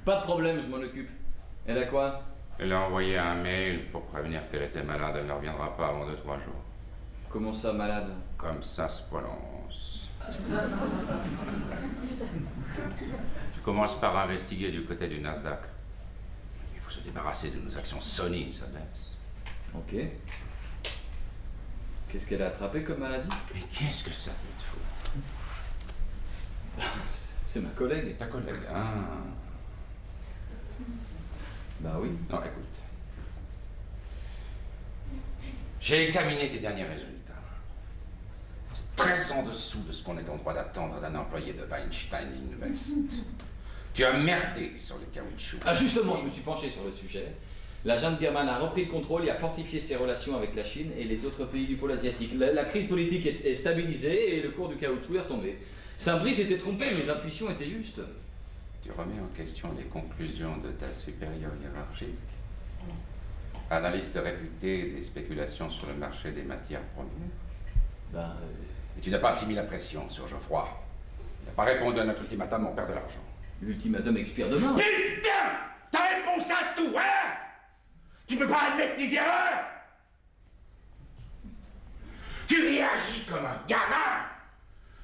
Pas de problème, je m'en occupe. Elle a quoi? Elle a envoyé un mail pour prévenir qu'elle était malade, elle ne reviendra pas avant 2-3 jours. Comment ça, malade? Comme ça se prononce. Tu commences par investiguer du côté du Nasdaq. Il faut se débarrasser de nos actions Sony, ça baisse. Ok. Qu'est-ce qu'elle a attrapé comme maladie? Mais qu'est-ce que ça peut te foutre? C'est ma collègue. Ta collègue, hein? Bah oui. Non, écoute. J'ai examiné tes derniers résultats. Très en dessous de ce qu'on est en droit d'attendre d'un employé de Weinstein Invest. Tu as merdé sur les caoutchoucs. Ah justement, je me suis penché sur le sujet. La junte birmane a repris le contrôle et a fortifié ses relations avec la Chine et les autres pays du pôle asiatique. La crise politique est stabilisée et le cours du caoutchouc est retombé. Saint-Brice s'était trompé, mes intuitions étaient justes. Tu remets en question les conclusions de ta supérieure hiérarchique. Analyste réputé des spéculations sur le marché des matières premières. Et tu n'as pas assimilé la pression sur Geoffroy. Il n'a pas répondu à notre ultimatum, on perd de l'argent. L'ultimatum expire demain. Putain! T'as réponse à tout, hein? Tu peux pas admettre tes erreurs? Tu réagis comme un gamin!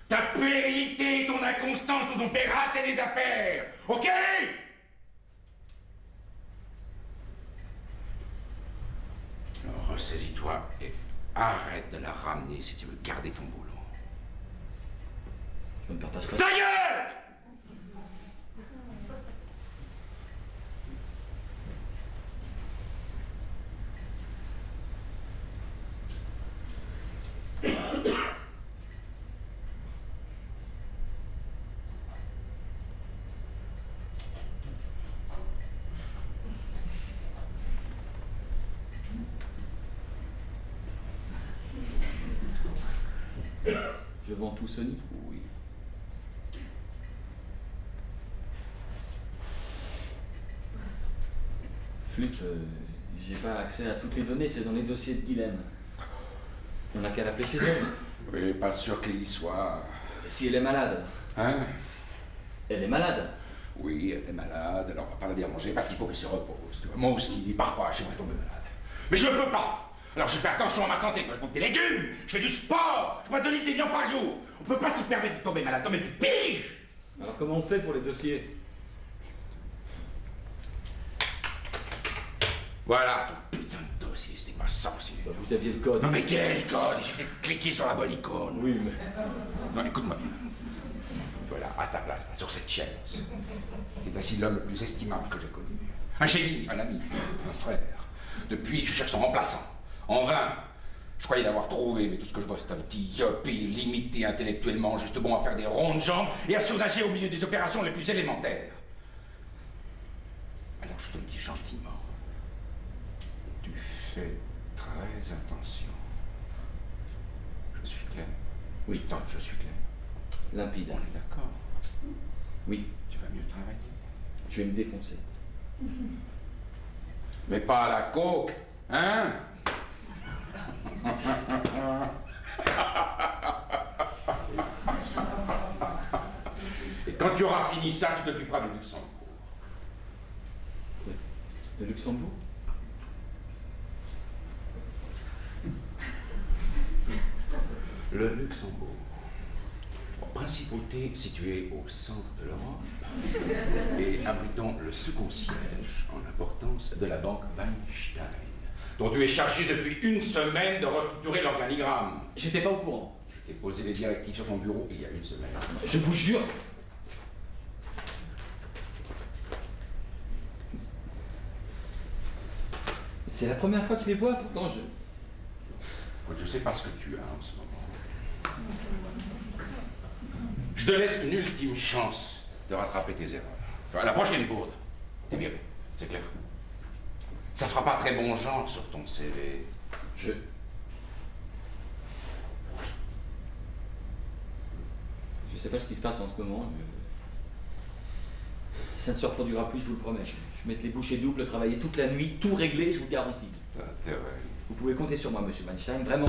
Ta puérilité et ton inconstance nous ont fait rater des affaires, ok? Alors ressaisis-toi et arrête de la ramener si tu veux garder ton boulot. Je ne partage pas. Ta gueule! Je vends tout Sony? Oui. Flûte, j'ai pas accès à toutes les données, c'est dans les dossiers de Guylaine. On n'a qu'à l'appeler chez elle. Oui, pas sûr qu'il y soit. Si elle est malade. Hein? Elle est malade. Oui, elle est malade, alors on va pas la déranger parce qu'il faut qu'elle se repose. Tu vois. Moi aussi, parfois, j'aimerais tomber malade. Mais je ne peux pas! Alors je fais attention à ma santé, je bouffe des légumes, je fais du sport, je bois 2 litres de viande par jour. On peut pas se permettre de tomber malade, non mais tu piges! Alors comment on fait pour les dossiers? Voilà ton putain de dossier, c'était pas censé. Bah, vous aviez le code. Non mais quel code? Il suffit de cliquer sur la bonne icône. Oui, mais... Non, écoute-moi bien. Voilà, à ta place, là, sur cette chaise. T'es assis l'homme le plus estimable que j'ai connu. Un génie, un ami, un frère. Depuis, je cherche son remplaçant. En vain. Je croyais l'avoir trouvé, mais tout ce que je vois, c'est un petit yuppie limité intellectuellement, juste bon à faire des ronds de jambes et à surnager au milieu des opérations les plus élémentaires. Alors je te le dis gentiment. Tu fais très attention. Je suis clair? Oui. Non, je suis clair. Limpide. On est d'accord. Oui. Tu vas mieux travailler. Je vais me défoncer. Mais pas à la coke, hein? Et quand tu auras fini ça, tu t'occuperas du Luxembourg. Le Luxembourg? Le Luxembourg, principauté située au centre de l'Europe et abritant le second siège en importance de la banque Weinstein, dont tu es chargé depuis 1 semaine de restructurer l'organigramme. J'étais pas au courant. Je t'ai posé les directives sur ton bureau il y a 1 semaine. Je vous jure. C'est la première fois que je les vois, pourtant je... Écoute, je sais pas ce que tu as en ce moment. Je te laisse une ultime chance de rattraper tes erreurs. Tu vois, la prochaine bourde est virée, c'est clair. Ça fera pas très bon genre sur ton CV. Je sais pas ce qui se passe en ce moment. Ça ne se reproduira plus, je vous le promets. Je vais mettre les bouchées doubles, travailler toute la nuit, tout régler, je vous garantis. T'as intérêt. Vous pouvez compter sur moi, monsieur Weinstein, vraiment.